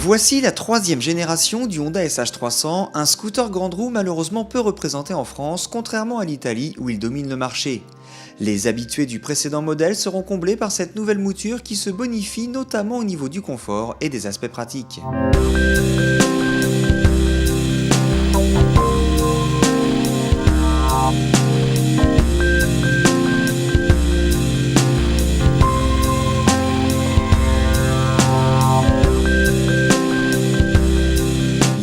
Voici la troisième génération du Honda SH300, un scooter grande roue malheureusement peu représenté en France, contrairement à l'Italie où il domine le marché. Les habitués du précédent modèle seront comblés par cette nouvelle mouture qui se bonifie notamment au niveau du confort et des aspects pratiques.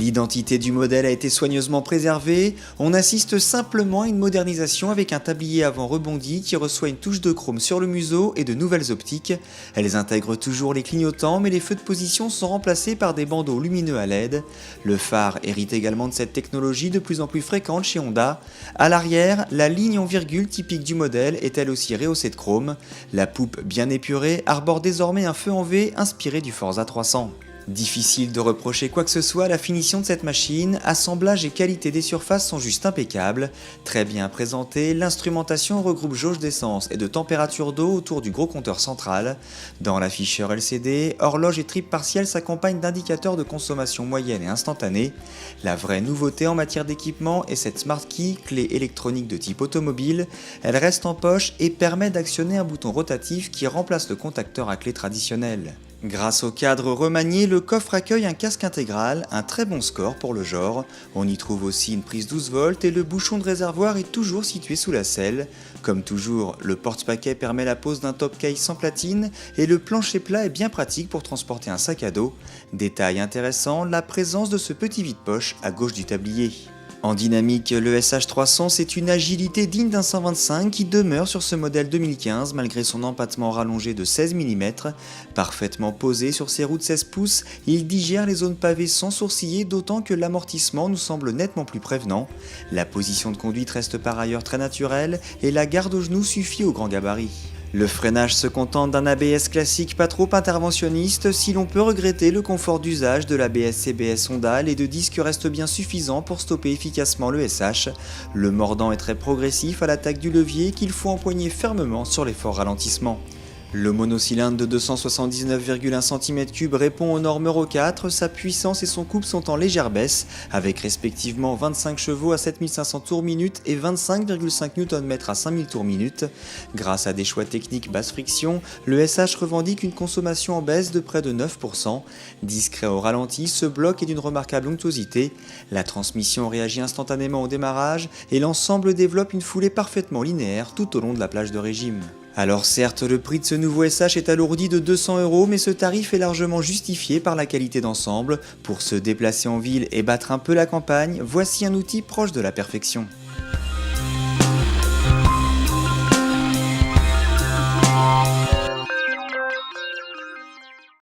L'identité du modèle a été soigneusement préservée, on assiste simplement à une modernisation avec un tablier avant rebondi qui reçoit une touche de chrome sur le museau et de nouvelles optiques. Elles intègrent toujours les clignotants mais les feux de position sont remplacés par des bandeaux lumineux à LED. Le phare hérite également de cette technologie de plus en plus fréquente chez Honda. À l'arrière, la ligne en virgule typique du modèle est elle aussi rehaussée de chrome. La poupe bien épurée arbore désormais un feu en V inspiré du Forza 300. Difficile de reprocher quoi que ce soit à la finition de cette machine, assemblage et qualité des surfaces sont juste impeccables. Très bien présentée, l'instrumentation regroupe jauge d'essence et de température d'eau autour du gros compteur central. Dans l'afficheur LCD, horloge et trip partielle s'accompagnent d'indicateurs de consommation moyenne et instantanée. La vraie nouveauté en matière d'équipement est cette Smart Key, clé électronique de type automobile. Elle reste en poche et permet d'actionner un bouton rotatif qui remplace le contacteur à clé traditionnel. Grâce au cadre remanié, le coffre accueille un casque intégral, un très bon score pour le genre. On y trouve aussi une prise 12 volts et le bouchon de réservoir est toujours situé sous la selle. Comme toujours, le porte-paquet permet la pose d'un top case sans platine et le plancher plat est bien pratique pour transporter un sac à dos. Détail intéressant, la présence de ce petit vide-poche à gauche du tablier. En dynamique, le SH300 c'est une agilité digne d'un 125 qui demeure sur ce modèle 2015 malgré son empattement rallongé de 16 mm. Parfaitement posé sur ses roues de 16 pouces, il digère les zones pavées sans sourciller d'autant que l'amortissement nous semble nettement plus prévenant. La position de conduite reste par ailleurs très naturelle et la garde au genou suffit au grand gabarit. Le freinage se contente d'un ABS classique pas trop interventionniste, si l'on peut regretter le confort d'usage de l'ABS-CBS Honda, les deux disques restent bien suffisants pour stopper efficacement le SH. Le mordant est très progressif à l'attaque du levier qu'il faut empoigner fermement sur les forts ralentissements. Le monocylindre de 279,1 cm3 répond aux normes Euro 4, sa puissance et son couple sont en légère baisse, avec respectivement 25 chevaux à 7500 tours minute et 25,5 Nm à 5000 tours minute. Grâce à des choix techniques basse friction, le SH revendique une consommation en baisse de près de 9%. Discret au ralenti, ce bloc est d'une remarquable onctuosité. La transmission réagit instantanément au démarrage et l'ensemble développe une foulée parfaitement linéaire tout au long de la plage de régime. Alors certes, le prix de ce nouveau SH est alourdi de 200 €, mais ce tarif est largement justifié par la qualité d'ensemble. Pour se déplacer en ville et battre un peu la campagne, voici un outil proche de la perfection.